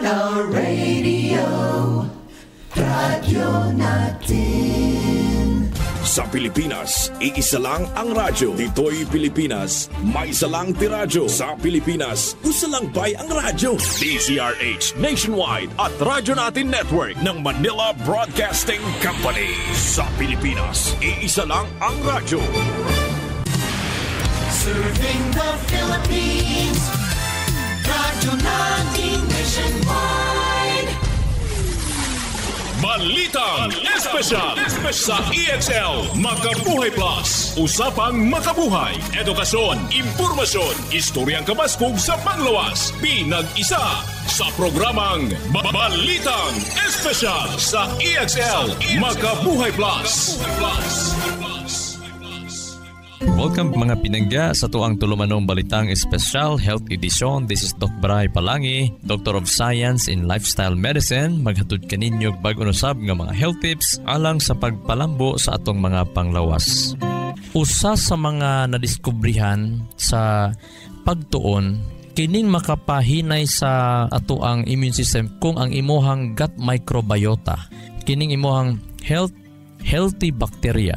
our radio, radyo natin. Sa Pilipinas, iisa lang ang radyo. Dito'y Pilipinas, may isa lang tiradyo. Sa Pilipinas, isa lang bay ang radyo. DZRH Nationwide at Radyo Natin Network ng Manila Broadcasting Company. Sa Pilipinas, iisa lang ang radyo. Serving the Philippines, Radyo Natin Nationwide. Balitang Espesyal sa EXL Makabuhay Plus. Usapang makabuhay, edukasyon, impormasyon, istoryang kabaskog sa panglawas. Pinag-isa sa programang Balitang Espesyal sa EXL Makabuhay Plus. Welcome mga pinangga sa tuang tulumanong Balitang Espesyal Health Edition. This is Doc Bray Palangi, Doctor of Science in Lifestyle Medicine. Maghatod kaninyo bag-o usab nga mga health tips alang sa pagpalambo sa atong mga panglawas. Usa sa mga nadiskubrihan sa pagtuon kining makapahinay sa atoang immune system kung ang imuhang gut microbiota, kining imuhang healthy bacteria,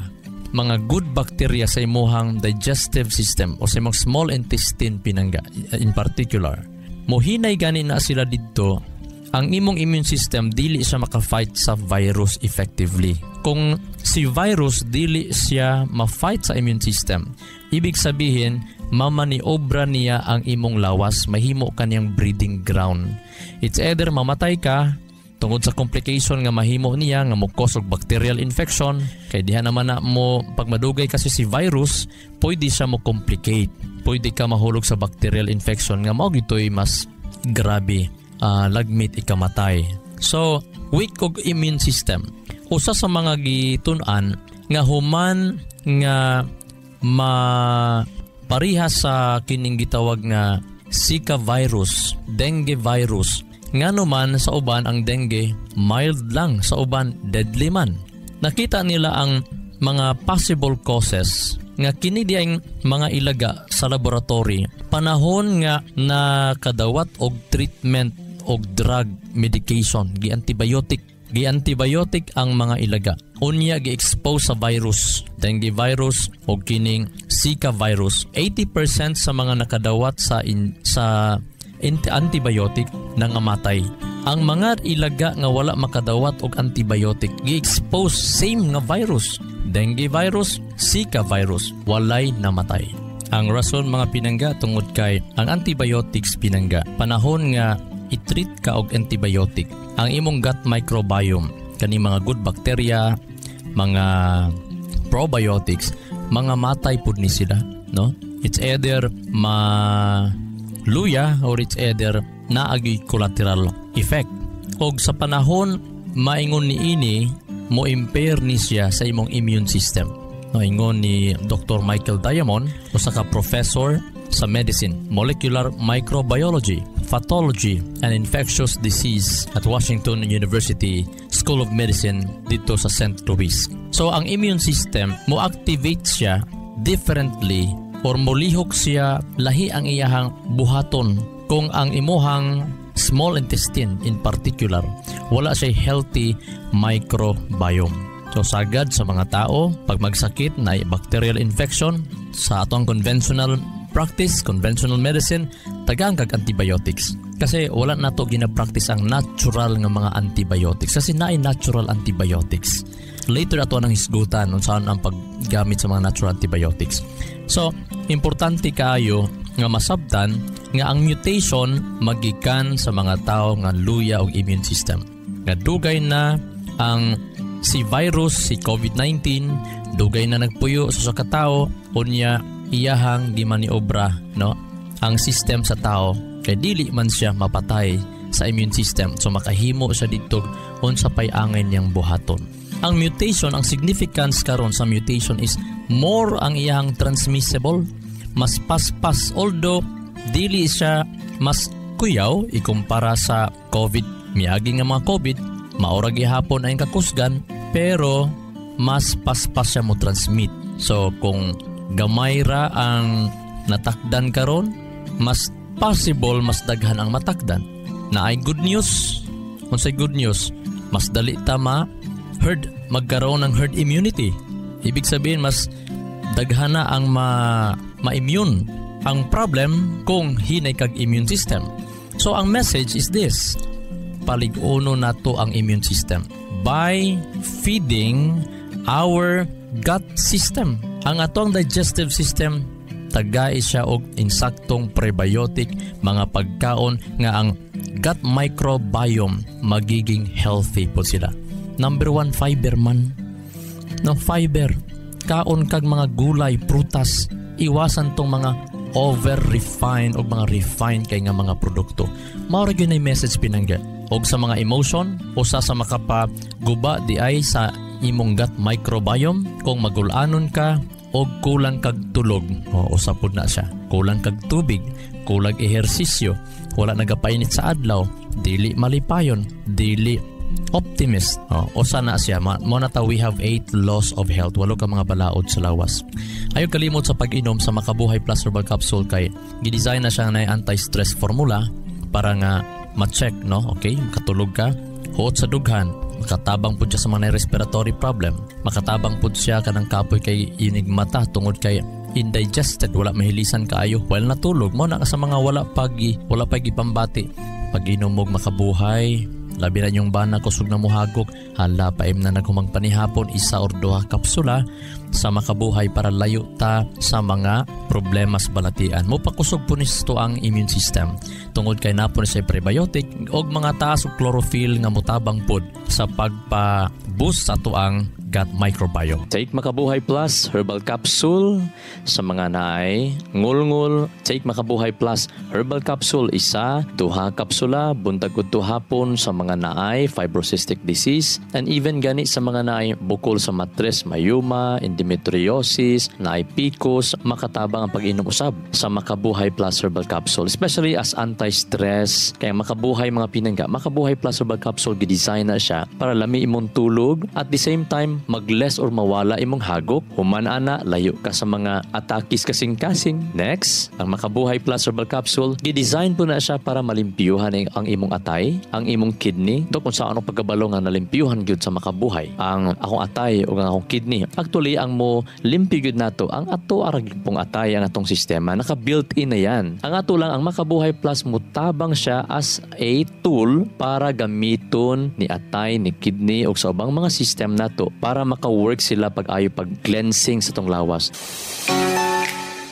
mga good bacteria sa imuhang digestive system o sa imong small intestine pinangga in particular. Mohinay gani na sila didto, ang imong immune system dili siya maka-fight sa virus effectively. Kung si virus dili siya ma-fight sa immune system, ibig sabihin mamaniobra niya ang imong lawas, mahimo kaniyang breeding ground. It's either mamatay ka tungod sa complication nga mahimo niya nga mo-cause og bacterial infection, kay diha naman na mo pag madugay kasi si virus, pwede siya mo complicate, pwede ka mahulog sa bacterial infection nga mao gitoy mas grabe, lagmit ikamatay. So weak og immune system, usa sa mga gitun-an nga human nga parihas sa kining gitawag nga Zika virus, dengue virus. Ngano man sa uban ang dengue mild lang, sa uban deadly man. Nakita nila ang mga possible causes nga kini diayng mga ilaga sa laboratory panahon nga nakadawat og treatment og drug medication, gi-antibiotic ang mga ilaga. Unya gi-expose sa virus, dengue virus o kining Zika virus. 80% sa mga nakadawat sa antibiotic nang amatay. Ang mga ilaga nga wala makadawat og antibiotic gi-expose same nga virus, dengue virus, Zika virus, walay namatay. Ang rason mga pinangga tungod kay ang antibiotics pinangga panahon nga i-treat ka og antibiotic, ang imong gut microbiome, kani mga good bacteria, mga probiotics, mga matay pud ni sila, no? It's either luya or it's either naagi collateral effect. Og sa panahon maingon ni ini mo impair ni siya sa imong immune system. No, ingon ni Dr. Michael Diamond, usa ka professor sa medicine, molecular microbiology, pathology and infectious disease at Washington University School of Medicine dito sa St. Louis. So ang immune system mo activate siya differently or mulihok siya lahi ang iyahang buhaton kung ang imuhang small intestine in particular wala siya healthy microbiome. So sagad sa mga tao pag magsakit na bacterial infection sa atong conventional practice, conventional medicine, tagaan kag antibiotics. Kasi wala na to gina-practice ang natural nga mga antibiotics kasi naay natural antibiotics. Later ato nang hisgutan unsaon ang paggamit sa mga natural antibiotics. So, importante kaayo nga masabtan nga ang mutation magikan sa mga tao nga luya og immune system. Nga dugay na ang si virus, si COVID-19, dugay na nagpuyo sa katao, unya iyahang gimaniobra, no? Ang system sa tao kay dili man siya mapatay sa immune system. So makahimo siya dito unsa pay angay niyang buhaton. Ang mutation, ang significance karon sa mutation is more ang iyang transmissible, mas paspas, although dili siya mas kuyaw ikumpara sa COVID. Miagi nga mga COVID, maura gihapon ay kakusgan, pero mas paspas siya mo transmit. So kung gamay ra ang natakdan karon, mas possible mas daghan ang matakdan. na ay good news. Unsay good news? Mas dali ta magkaroon ng herd immunity. Ibig sabihin, mas daghana ang ma-immune. Ang problem kung hinay kag immune system. So ang message is this: palig-uno nato ang immune system by feeding our gut system. Ang atong digestive system, tagay siya og insaktong prebiotic, mga pagkaon nga ang gut microbiome magiging healthy po sila. Number 1, fiber man. No, fiber. Kaon kag mga gulay, prutas. Iwasan tong mga over-refined o mga refined kay nga mga produkto. Maura gyud ay message pinangga. Og sa mga emotion, usa sa makapaguba di ay sa imong gut microbiome kung magulanon ka o kulang kag tulog. Usa pud na siya. Kulang kag tubig, kulang ehersisyo, wala nagapainit sa adlaw, dili malipayon, dili optimist. Usa na siya. Mo na ta, we have 8 laws of health. Walo ka mga balaod sa lawas. Ayaw kalimot sa pag-inom sa Makabuhay Plus Herbal Capsule kay gidesign na siya na anti-stress formula para nga ma-check, no? Okay, makatulog ka, huot sa dughan, makatabang po siya sa mga respiratory problem, makatabang po siya kanang kapoy kay inig mata tungod kay indigested, wala mahilisan kaayo while natulog mo na sa mga wala pagi pambati. Pag-inom mo Makabuhay, labi na yung bana kusog na muhagok, hala paim na nagumang panihapon, 1 or 2 kapsula sa Makabuhay para layo ta sa mga problema sa balatian. Mo pakusog po nisto ang immune system. Tungod kay napon siya prebiotic og mga taas og chlorophyll nga mutabang pod sa pagpa-boost sa tuang gut microbiome. Take Makabuhay Plus Herbal Capsule sa mga naay ngulngul. Take Makabuhay Plus Herbal Capsule 1, 2 kapsula buntag udto hapon sa mga naay fibrocystic disease, and even gani sa mga naay bukol sa matres, mayuma, endometriosis, naay PCOS, makatabang ang pag-inom usab sa Makabuhay Plus Herbal Capsule, especially as anti-stress. Kaya Makabuhay mga pinangga, Makabuhay Plus Herbal Capsule gidesign na siya para lami imong tulog, at the same time mag-less or mawala imong hagok, human ana layo ka sa mga atakis kasing-kasing. Next, ang Makabuhay Plus Herbal Capsule gidesign po na siya para malimpyuhan ang imong atay, ang imong kidney. Ito kung saan pagkabalo nga nalimpyuhan gyud sa Makabuhay ang akong atay o ang akong kidney. Actually, ang mo limpyo gyud nato ang ato arag pong atay, ang atong sistema naka-built in na yan. Ang ato lang ang Makabuhay Plus mutabang siya as a tool para gamiton ni atay, ni kidney o sa ubang mga system nato para maka-work sila pag-ayo pag-cleansing sa tong lawas.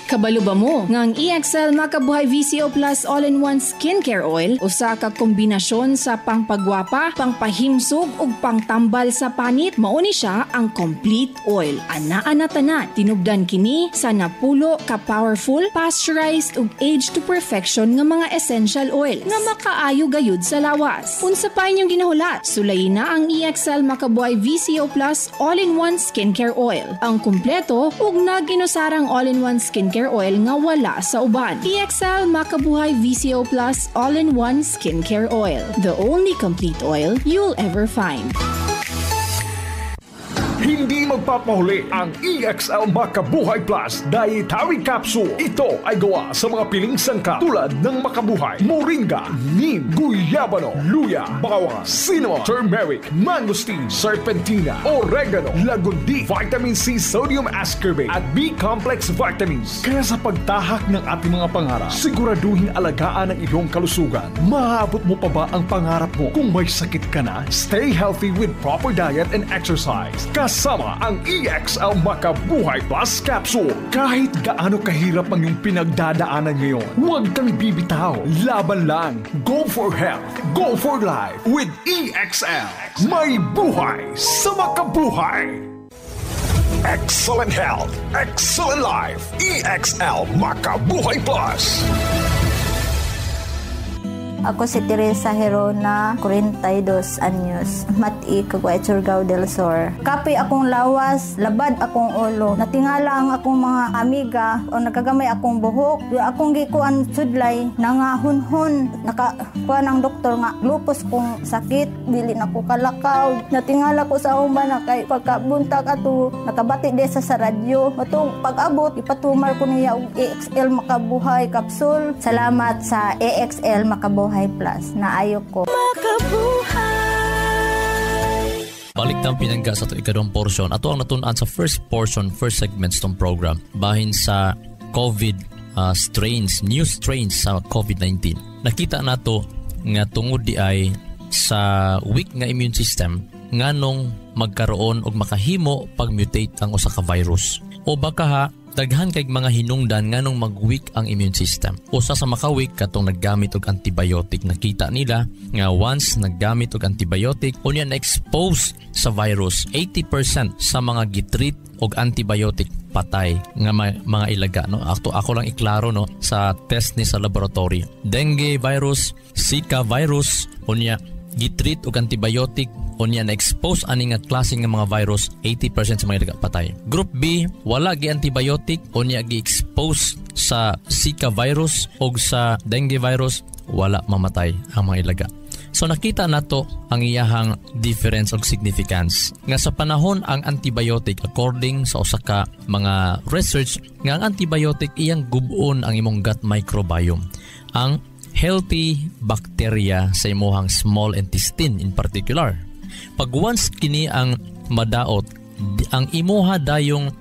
Kabalo ba mo nga ang EXL Makabuhay VCO Plus All-in-One Skincare Oil usa ka kombinasyon sa pangpagwapa, pangpahimsog ug pangtambal sa panit? Mao ni siya ang complete oil. Ana-ana tanan, tinubdan kini sa napulo ka powerful, pasteurized ug aged to perfection nga mga essential oil nga makaayo gayud sa lawas. Unsa pa inyong ginahulat? Sulayin na ang EXL Makabuhay VCO Plus All-in-One Skincare Oil. Ang kumpleto ug nag-inusarang all-in-one skincare oil nga wala sa uban. EXL Makabuhay VCO Plus All-in-One Skincare Oil. The only complete oil you'll ever find. Hindi magpapahuli ang EXL Makabuhay Plus Dietary Capsule. Ito ay gawa sa mga piling sangkap tulad ng Makabuhay, Moringa, Neem, Guyabano, Luya, Bawang, Cinnamon, Turmeric, Mangosteen, Serpentina, Oregano, Lagundi, Vitamin C, Sodium Ascorbate at B-complex vitamins. Kaya sa pagtahak ng ating mga pangarap, siguraduhin alagaan ang iyong kalusugan. Maabot mo pa ba ang pangarap mo? Kung may sakit ka na, stay healthy with proper diet and exercise. Kasama ang EXL Makabuhay Plus Capsule. Kahit gaano kahirap ang iyong pinagdadaanan ngayon, huwag kang bibitaw. Laban lang. Go for health. Go for life. With EXL. May buhay sa makabuhay. Excellent health. Excellent life. EXL Makabuhay Plus. Ako si Teresa Herona, 42 anyos, mati kagway Surigao del Sur. Kapi akong lawas, labad akong ulo. Natingala ang akong mga amiga o nakagamay akong buhok. Akong gikuan sudlay, nangahunhon. Nakakuha ng doktor nga, lupus kong sakit, dili na ko kalakaw. Natingala ko sa uban na kay pagkabuntag ato, nakabati desa sa radyo. Matong pag-abot, ipatumar ko niya og EXL Makabuhay Capsule. Salamat sa EXL Makabuhay Makabuhay Plus na ayo ko. Balik tang pinangga sa ikadong portion. Ato ang natunan sa first portion, first segments tong program. Bahin sa COVID strains, new strains sa COVID-19. Nakita nato nga tungod di ay sa weak nga immune system nganong magkaroon og makahimo pag mutate ang usa ka virus. O baka ha, daghan kay mga hinungdan nganong mag-weak ang immune system. Usa sa maka-weak katong naggamit og antibiotic. Nakita nila nga once naggamit og antibiotic, unya na-expose sa virus, 80% sa mga gitreat og antibiotic patay nga mga ilaga, no? Ako lang iklaro, no, sa test ni sa laboratory. Dengue virus, Zika virus, unya gitreat og antibiotic, unya na-expose ani nga klase nga mga virus, 80% sa mga ilaga patay. Group B, wala gi antibiotic, unya gi-expose sa Zika virus og sa dengue virus, wala mamatay ang mga ilaga. So nakita nato ang iyahang difference og significance. Nga sa panahon ang antibiotic, according sa usa ka mga research, nga ang antibiotic iyang gubon ang imong gut microbiome. Ang healthy bacteria sa imong small intestine in particular. Pag once kini ang madaot, ang imuha dayong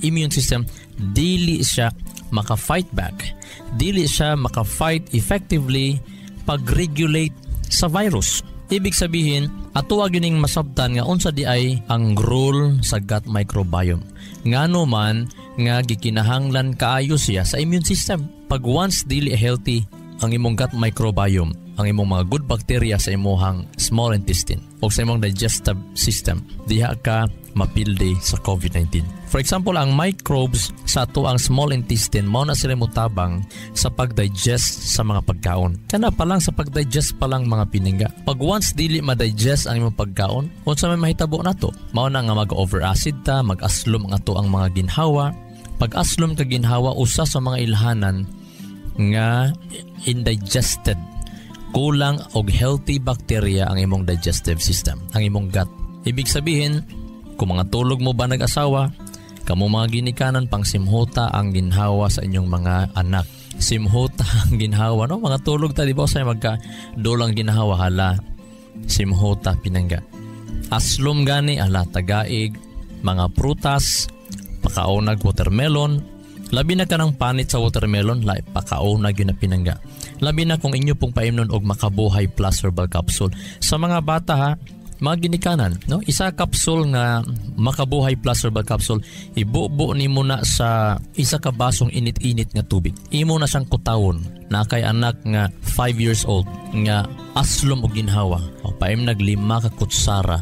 immune system dili siya maka-fight back. Dili siya maka-fight effectively pag-regulate sa virus. Ibig sabihin, ato gining masabtan nga unsa di ay ang role sa gut microbiome. Ngano man nga gikinahanglan kaayo siya sa immune system. Pag once dili healthy ang imong gut microbiome, ang imong mga good bacteria sa imong small intestine o sa imong digestive system, diha ka mapildi sa COVID-19. For example, ang microbes sa ato ang small intestine mao na sila mutabang sa pagdigest sa mga pagkaon. Kana pa lang sa pagdigest pa lang mga piningga. Pag once dili ma-digest ang imong pagkaon, unsa may mahitabo nato? Mao na nga mag-overacid ta, mag-aslom ang ato ang mga ginhawa. Pag aslom ka ginhawa, usa sa mga ilhanan nga indigested, kulang og healthy bacteria ang imong digestive system, ang imong gut. Ibig sabihin, kung mga tulog mo ba nag-asawa, kamo mga ginikanan pang simhota ang ginhawa sa inyong mga anak. Simhota ang ginhawa, no? Mga tulog ta, di ba? Sa magka dolang ginhawa, hala, simhota pinangga. Aslom gani, hala, tagaig, mga prutas, pakaunag watermelon. Labi na ka ng panit sa watermelon, pakaunag yun na pinangga. Labi na kung inyo pong paimnon og Makabuhay Plus Herbal Capsule. Sa mga bata ha, mga ginikanan, no? Isa kapsul nga Makabuhay Plus Herbal Capsule, ibubo ni mo na sa isa ka basong init-init nga tubig. Imo na siyang kutawon na kay anak nga 5 years old nga aslom og ginhawa. O paim naglima ka kutsara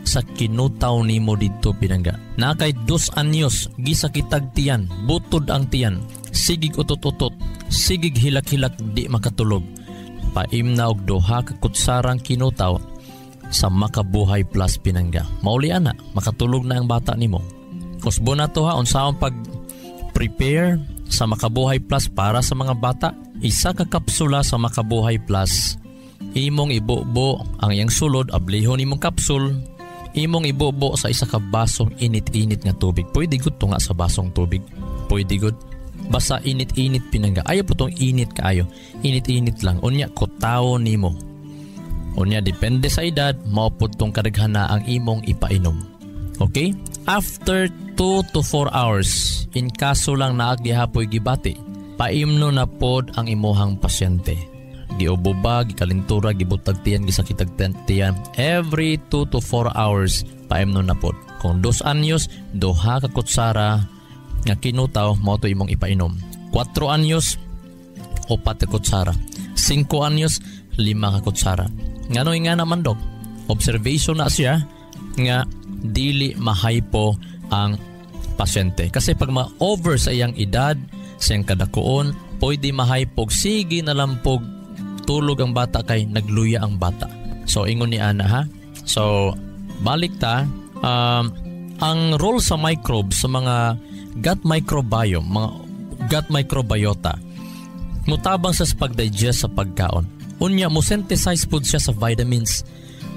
sa kinutaw nimo didto pinangga. Na kay 2 anyos gisakitag tiyan, butod ang tiyan, sigig utot-utot, sigig hilak-hilak di makatulog. Paim na og 2 ka kutsarang kinutaw sa Makabuhay Plus pinangga. Mauli ana, makatulog na ang bata nimo. Kusbo na to ha, unsaon pag-prepare sa Makabuhay Plus para sa mga bata. Isa ka kapsula sa Makabuhay Plus, imong ibubo ang iyang sulod, ablihon imong kapsul, imong ibubo sa isa ka basong init-init nga tubig. Pwede gud to nga sa basong tubig. Pwede gud. Basta init-init pinangga. Ayaw po tong init kaayo. Init-init lang. Unya, kutaw nimo. Unya, depende sa edad, maupod tong kadaghana ang imong ipainom. Okay? After 2 to 4 hours, in kaso lang naagdihapoy gibati, paimno na pod ang imuhang pasyente. Giuboba, gikalintura, gibutag tiyan, gisakitag tiyan. Every 2 to 4 hours, paimno na pod. Kung 2 anyos, 2 ka kutsara nga kinutaw, mo to imong ipainom. 4 anyos, 4 ka kutsara. 5 anyos, 5 ka kutsara. Ngano nga naman dok, observation na siya nga dili mahypo ang pasyente. Kasi pag ma-over sa iyang edad, sa iyang kadakuon, pwede mahypog, sige na lampog, tulog ang bata kay nagluya ang bata. So ingon ni Ana ha. So balik ta, ang role sa microbes sa mga gut microbiome, mga gut microbiota, mutabang sa pag-digest sa pagkaon. Unya mo synthesize pod siya sa vitamins.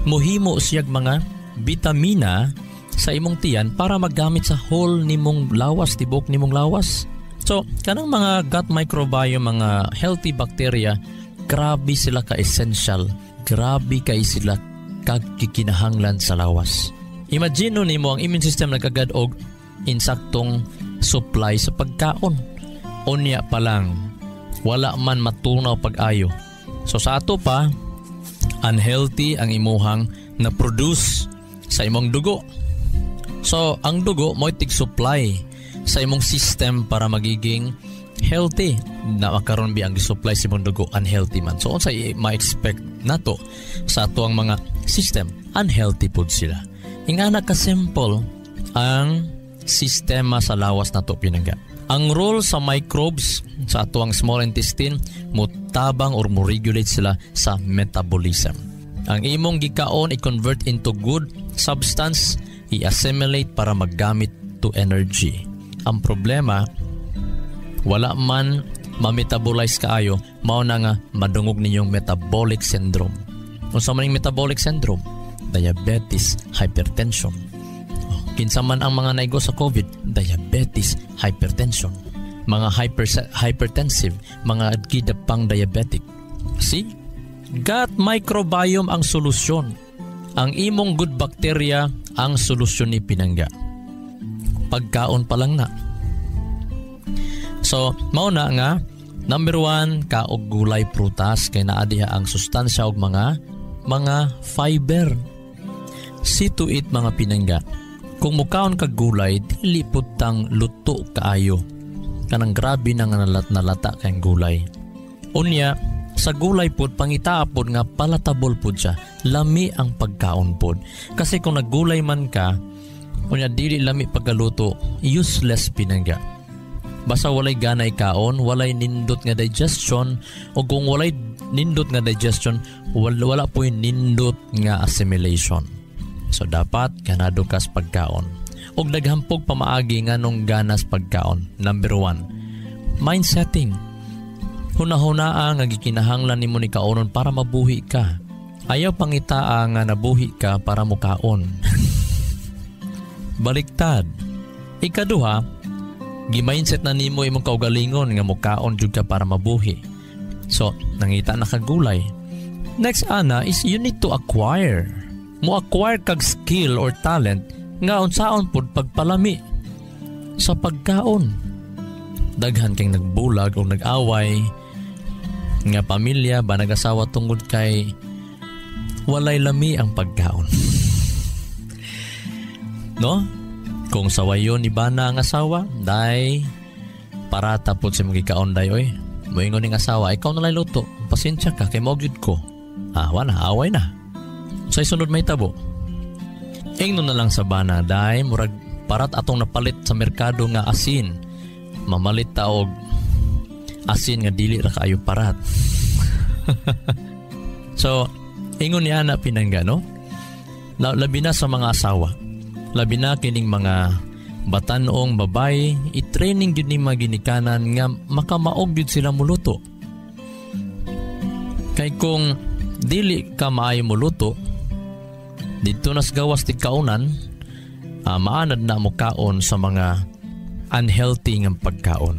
Mohimo siyag mga vitamina sa imong tiyan para magamit sa whole nimong lawas, tibok nimong lawas. So kanang mga gut microbiome, mga healthy bacteria, grabe sila ka-essential, grabe kay sila kagikinahanglan sa lawas. Imagine nimo ang immune system nagagad og insaktong supply sa pagkaon. Unya pa lang, wala man matunaw pag-ayo. So sa ato pa, unhealthy ang imuhang na-produce sa imong dugo. So ang dugo mo tig-supply sa imong system para magiging healthy. Na makaroon bi ang supply sa imong dugo unhealthy man. So unsay ma-expect nato sa ato ang mga system? Unhealthy pud sila. Ingana ka simple ang sistema sa lawas nato pinangga. Ang role sa microbes sa ato ang small intestine mutabang or mo-regulate sila sa metabolism. Ang imong gikaon i-convert into good substance, i-assimilate para maggamit to energy. Ang problema, wala man ma-metabolize kaayo, mao na nga madungog ninyong metabolic syndrome. Unsa man ang metabolic syndrome? Diabetes, hypertension. Kinsa man ang mga naigo sa COVID, diabetes, hypertension. Mga hypertensive, mga gidapang diabetic. See? Gut microbiome ang solusyon. Ang imong good bacteria ang solusyon ni pinangga. Pagkaon pa lang na. So, mao na nga, number 1, kaog gulay prutas kay naa diha ang sustansya og mga fiber. See to it mga pinangga. Kung mukaon kag gulay, dili pud tang luto kaayo. Kanang grabe na nga nalata kayong gulay. Unya, sa gulay pud pangita pud nga palatable pud siya. Lami ang pagkaon pud. Kasi kung naggulay man ka, unya dili lami pagkaluto, useless pinangga. Basta walay ganay kaon, walay nindot nga digestion, o kung walay nindot nga digestion, wala po yung nindot nga assimilation. So dapat ganado kas pagkaon. Og daghampog pamaagi nga nung ganas pagkaon. Number 1, mind setting. Hunahunaa nga gikinahanglan nimo ni kaonon para mabuhi ka. Ayaw pangitaa nga nabuhi ka para mukaon. Baliktad. Ikaduha, gi-mindset na nimo imong kaugalingon nga mukaon jud ka para mabuhi. So, nangita na kag gulay. Next ana is you need to acquire. Mo-acquire kag skill or talent nga unsaon pud pagpalami sa pagkaon. Daghan kang nagbulag o nag-away nga pamilya ba nag-asawa tungod kay walay lami ang pagkaon. No? Kung sawayon ni bana ang asawa, day parata pud sa mga kaon day oy. Moingon ning asawa, ikaw na lay luto. Pasensya ka kay maugid ko. Wala away na. Sa sunod may tabo. Ingnon na lang sa bana, day murag parat atong napalit sa merkado nga asin. Mamalit ta og asin nga dili ra kaayo parat. So, ingon ni ana pinangga, no? Labi na sa mga asawa. Labi na kining mga batan-ong babae, i-training yun ni mga ginikanan nga makamaog yun sila muluto. Kay kung dili ka maayo muluto, dito nas gawas ti kaunan, maanad na mo kaon sa mga unhealthy nga pagkaon.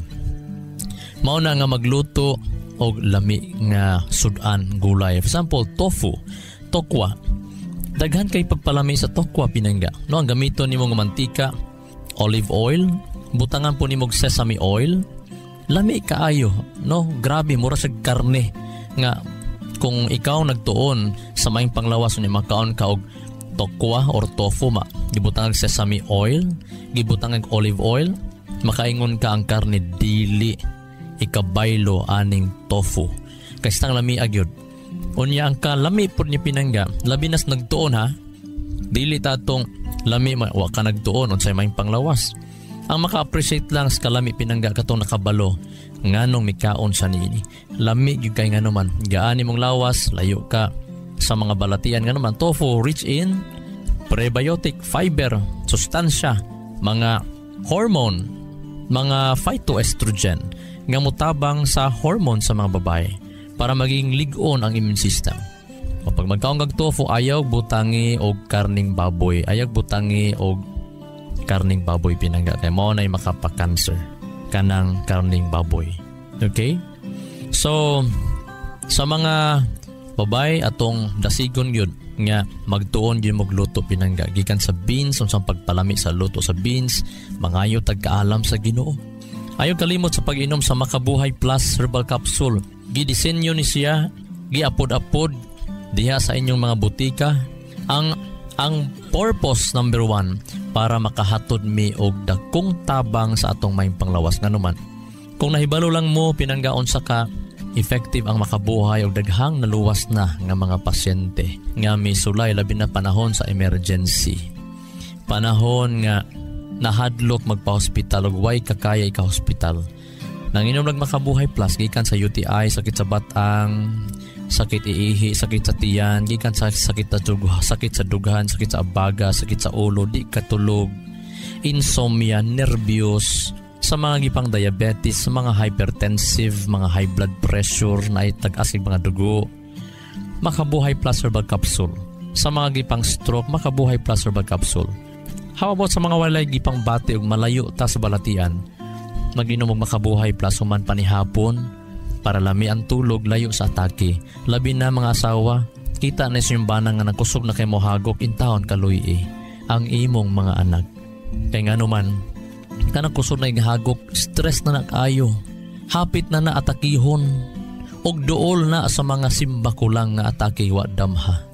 Mao na nga magluto og lami nga sudan gulay. For example, tofu, tokwa. Daghan kay pagpalami sa tokwa pinangga. No, ang gamiton nimo nga mantika, olive oil, butangan po nimo sesame oil. Lami kaayo, no? Grabe mura sa karne nga kung ikaw nagtuon sa maing panglawas ni makaon ka og tokwa or tofu gibutang sesame oil, gibutang olive oil, makaingon ka ang karne dili ikabaylo aning tofu. Kay stang lami agyod. Unya ang kalami pud ni pinangga, labi nas nagtuon ha. Dili ta tong lami wa ka nagtuon unsay maing panglawas. Ang maka-appreciate lang sa kalami pinangga katong nakabalo nganong mikaon sa niini. Lami gyud kay ngano man, gaani mong lawas, layo ka sa mga balatian nga naman. Tofu rich in prebiotic, fiber, sustansya, mga hormone, mga phytoestrogen nga mutabang sa hormone sa mga babae para maging lig-on ang immune system. Kapag magkaon kag tofu, ayaw butangi og karning baboy, ayaw butangi og karning baboy pinangga kay mao nay makapa-cancer kanang karning baboy. Okay? So Sa mga babay atong dasigon yun nga magtuon yun magluto pinangga gikan sa beans unsang pagpalami sa luto sa beans, mangayo tagkaalam sa Ginoo. Ayaw kalimot sa pag-inom sa Makabuhay Plus Herbal Capsule. Gidisenyo ni siya, giapod-apod diha sa inyong mga butika. Ang purpose number 1 para makahatod mi og dakong tabang sa atong may panglawas nganuman. Kung nahibalo lang mo pinanggaon sa ka effective ang Makabuhay og daghang naluwas na nga mga pasyente nga may sulay labi na panahon sa emergency. Panahon nga nahadlok magpa-hospital ug way kakaya ika-hospital. Nanginom lang Makabuhay Plus gikan sa UTI, sakit sa batang, sakit iihi, sakit sa tiyan, gikan sa sakit sa dugahan, sakit sa abaga, sakit sa ulo, di katulog, insomnia, nervyos, sa mga gipang diabetes, sa mga hypertensive, mga high blood pressure na itag-asig mga dugo. Makabuhay Plus Herbal Capsule. Sa mga gipang stroke, Makabuhay Plus Herbal Capsule. How about sa mga walay gipang bati ug malayo ta sa balatian? Mag-inom og Makabuhay Plus human panihapon para lami ang tulog layo sa atake. Labi na mga asawa, kita na sa bana nga nagkusog na kay mohagok in taon kaluy ang imong mga anak. Kay nga naman, kanang kusog na igahagok, stress na nakayo, hapit na naatakihon, og duol na sa mga simba kulang nga atake wa damha.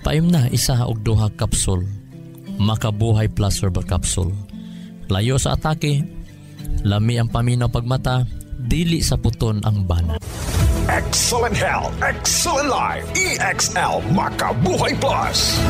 Paim na isa og duha kapsul, Makabuhay Plus Herbal Capsule. Layo sa atake, lami ang paminaw pagmata, dili sa puton ang bana. Excellent health, excellent life. EXL Makabuhay Plus.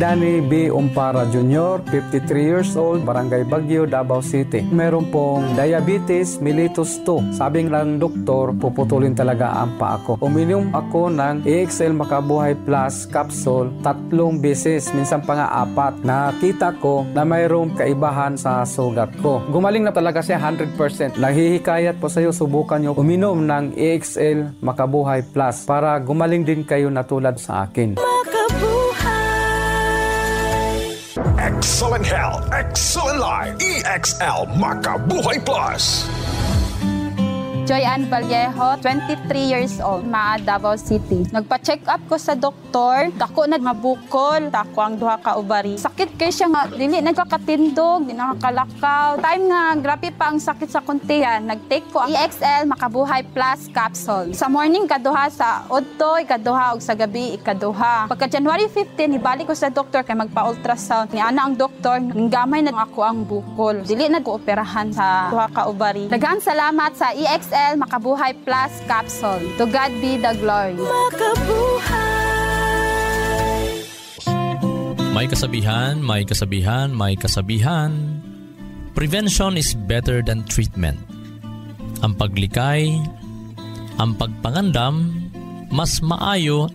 Danny B. Umpara Jr., 53 years old, Barangay Baguio, Davao City. Meron pong diabetes mellitus 2. Sabing lang doktor, puputulin talaga ang paa ko. Uminom ako ng EXL Makabuhay Plus capsule 3 beses, minsan pa nga 4. Nakita ko na mayroong kaibahan sa sugat ko. Gumaling na talaga siya 100%. Naghihikayat po sa iyo, subukan nyo uminom ng EXL Makabuhay Plus para gumaling din kayo na tulad sa akin. Excellent health, excellent life. EXL Makabuhay Plus. Joy Ann Vallejo, 23 years old, Davao City. Nagpa-check up ko sa doktor, dako na mabukol, dako ang duha ka ovary. Sakit kay siya nga, dili nagkakatindog, di nakakalakaw. Time nga, grabe pa ang sakit sa kuntihan. Nag-take ko ang EXL Makabuhay Plus capsule. Sa morning, kaduha, sa udto, ikaduha, ug sa gabi, ikaduha. Pagka January 15, ibalik ko sa doktor kay magpa-ultrasound. Ni ana ang doktor, nanggamay na ako ang bukol. Dili na ko operahan sa duha ka ovary. Daghang salamat sa EXL Makabuhay Plus capsule. To God be the glory. May kasabihan, may kasabihan, may kasabihan. Prevention is better than treatment. Ang paglikay, ang pagpangandam, mas maayo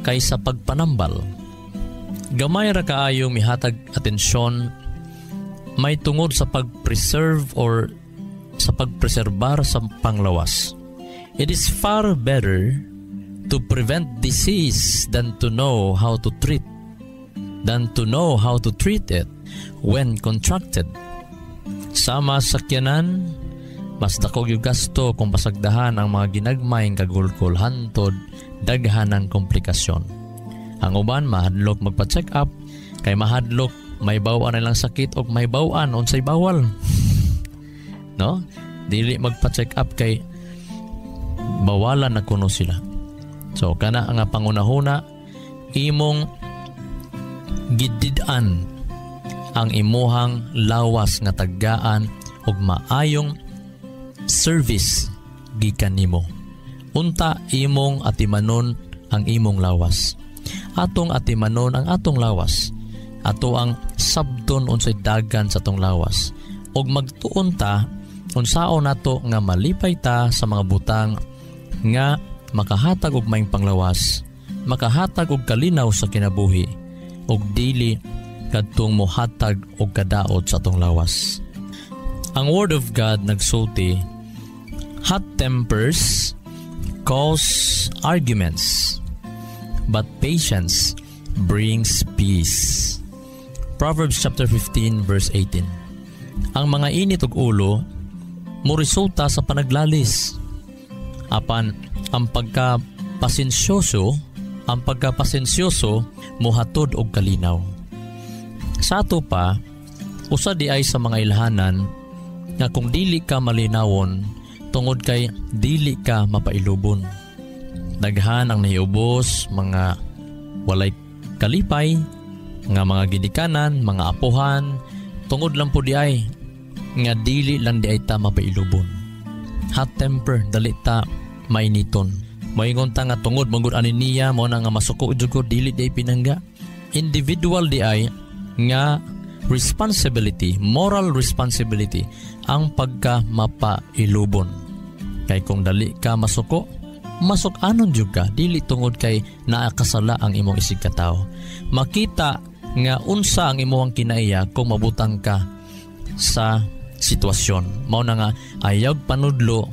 kaysa pagpanambal. Gamay ra kaayo mihatag atensyon may tungod sa pag-preserve or sa pagpreserbar sa panglawas. It is far better to prevent disease than to know how to treat it when contracted. Sama sakyanan, mas dako yung gasto kung pasagdahan ang mga ginagmayng kagulkol hantod daghan ng komplikasyon. Ang uban mahadlok magpa-check up kay mahadlok may bawaan na lang sakit o may bawaan unsay bawal. No? Dili magpa-check up kay bawalan na kuno sila. So kana nga pangunahuna imong gididan ang imuhang lawas nga taggaan ug maayong service gikan nimo. Unta imong atimanon ang imong lawas. Atong atimanon ang atong lawas. Ato ang sabton unsay dagan sa atong lawas. Ug magtuon ta unsaon nato nga malipay ta sa mga butang nga makahatag og maayong panglawas, makahatag og kalinaw sa kinabuhi, og dili kadtong mohatag og kadaot sa atong lawas. Ang Word of God nagsulti, hot tempers cause arguments, but patience brings peace. Proverbs chapter 15 verse 18. Ang mga init og ulo mo resulta sa panaglalis. Apan ang pagkapasensyoso mohatod og kalinaw. Sa ato pa, usa di ay sa mga ilhanan nga kung dili ka malinawon tungod kay dili ka mapailubon. Daghan ang nahiubos, mga walay kalipay, nga mga ginikanan, mga apuhan, tungod lang po di ay nga dili lang di ay ta mapailubon. Hot temper, dali ta mainiton. Moingon ta nga tungod manggod ani niya mo na nga masuko jud ko dili di ay pinangga. Individual di ay nga responsibility, moral responsibility ang pagka mapailubon. Kay kung dali ka masuko, masuk-anon jud ka, dili tungod kay naakasala ang imong isig ka tao. Makita nga unsa ang imong kinaiya kung mabutang ka sa sitwasyon. Mao na nga ayaw panudlo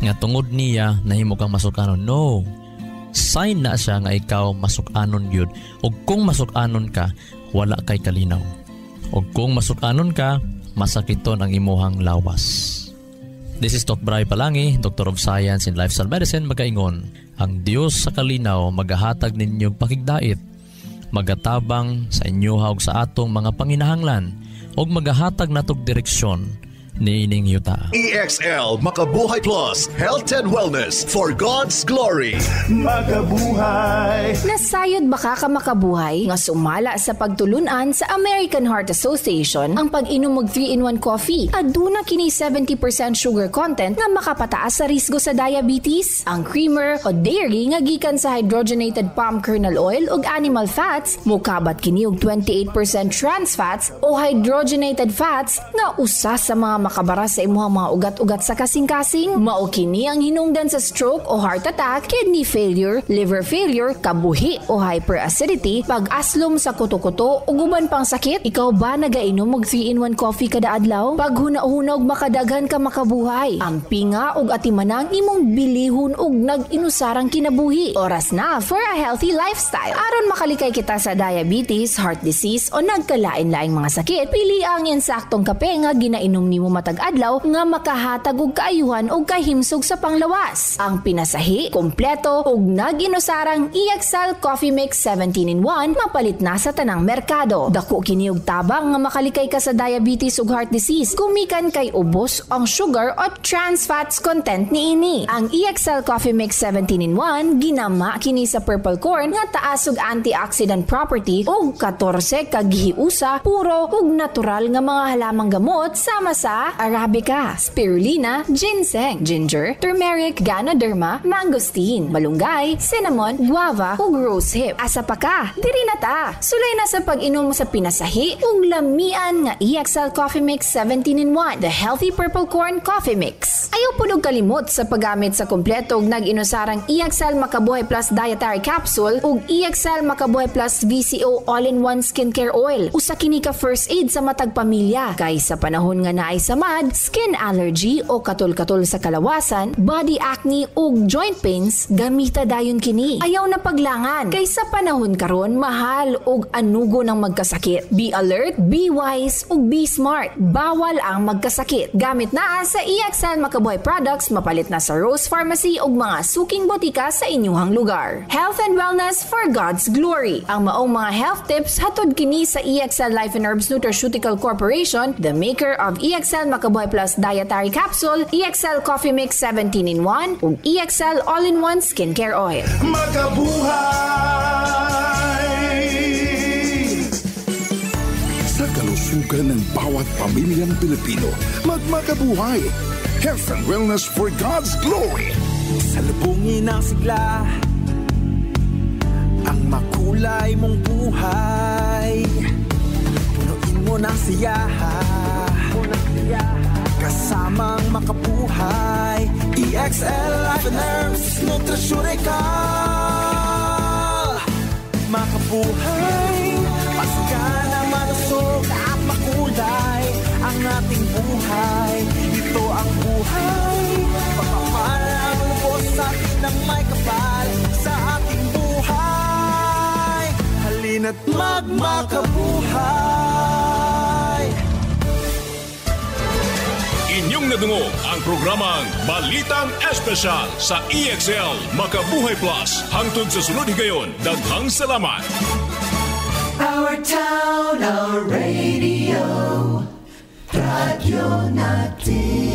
nga tungod niya nahimo kang masuk-anon. No. Sign na siya nga ikaw masuk-anon yun. O kung masuk-anon ka, wala kay kalinaw. O kung masuk-anon ka, masakiton ang imuhang lawas. This is Doc Bray Palangi, Doctor of Science in Lifestyle Medicine, magaingon, ang Diyos sa kalinaw magahatag ninyong pakigdait, magatabang sa inyo ug sa atong mga panginahanglan, ug magahatag natog direksyon ni ining yuta. EXL Makabuhay Plus, Health and Wellness for God's Glory. Makabuhay. Nasayod ba ka makabuhay nga sumala sa pagtulunan sa American Heart Association ang pag-inom og 3-in-1 coffee? Aduna kini 70% sugar content nga makapataas sa risgo sa diabetes. Ang creamer o dairy nga gikan sa hydrogenated palm kernel oil ug animal fats, mukabat kini og 28% trans fats o hydrogenated fats nga usa sa mga makabara sa imuhang mga ugat-ugat sa kasing-kasing. Mao kini ang hinungdan sa stroke o heart attack, kidney failure, liver failure, kabuhi o hyperacidity, pag-aslom sa kuto-kuto ug uban pang sakit. Ikaw ba nagainom og 3-in-1 coffee kada adlaw? Pag huna-huna og makadaghan ka makabuhay. Ampinga og atimanang imong bilihon og nag-inusarang kinabuhi. Oras na for a healthy lifestyle. Aron makalikay kita sa diabetes, heart disease o nagkalain-laing mga sakit, pili ang insaktong kape nga ginainom nimo matag adlaw nga makahatag og kaayuhan og kahimsog sa panglawas. Ang pinasahi, kompleto ug nag-inusarang EXL Coffee Mix 17-in-1 mapalit na sa tanang merkado. Dako kini og tabang nga makalikay ka sa diabetes ug heart disease. Gumikan kay ubos ang sugar o trans fats content niini. Ang EXL Coffee Mix 17-in-1 ginama kini sa purple corn nga taas og antioxidant property ug 14 ka gihiusa puro ug natural nga mga halamang gamot sama sa arabica, spirulina, ginseng, ginger, turmeric, ganoderma, mangosteen, malunggay, cinnamon, guava ug rosehip. Asa pa ka? Diri na ta. Sulay na sa pag-inom sa pinasahi ug lamian nga EXL Coffee Mix 17-in-1, the healthy purple corn coffee mix. Ayaw pud og kalimot sa paggamit sa kompleto ug nag-inusarang EXL Makabuhay Plus Dietary Capsule ug EXL Makabuhay Plus VCO All-in-One Skincare Oil. Usa kini ka first aid sa matag pamilya kay sa panahon nga naay samad, skin allergy o katol-katol sa kalawasan, body acne ug joint pains, gamita dayon kini. Ayaw na paglangan kay sa panahon karon mahal ug anugo ng magkasakit. Be alert, be wise ug be smart. Bawal ang magkasakit. Gamit na sa EXL Makabuhay products, mapalit na sa Rose Pharmacy ug mga suking botika sa inyuhang lugar. Health and wellness for God's glory. Ang maong mga health tips hatod kini sa EXL Life and Herbs Nutraceutical Corporation, the maker of EXL Makabuhay Plus Dietary Capsule, EXL Coffee Mix 17-in-1 ug EXL All-in-One Skincare Oil. Makabuhay! Sa kalusugan ng bawat pamilyang Pilipino, magmakabuhay! Health and wellness for God's glory! Salubungin ang sigla, ang makulay mong buhay. Punuin mo ng siyaha, kasamang makabuhay. EXL Life and Herbs Nutraceutical. Makabuhay, pasikan ang malusog at makulay ang ating buhay. Ito ang buhay, pagpapalang lubos sa atin ng may kapal sa ating buhay. Halina't magmakabuhay. Inyong Dungog na dungog ang programang Balitang Espesyal sa EXL Makabuhay Plus. Hangtod sa sunod higayon, daghang salamat. Our town, our radio, radyo natin.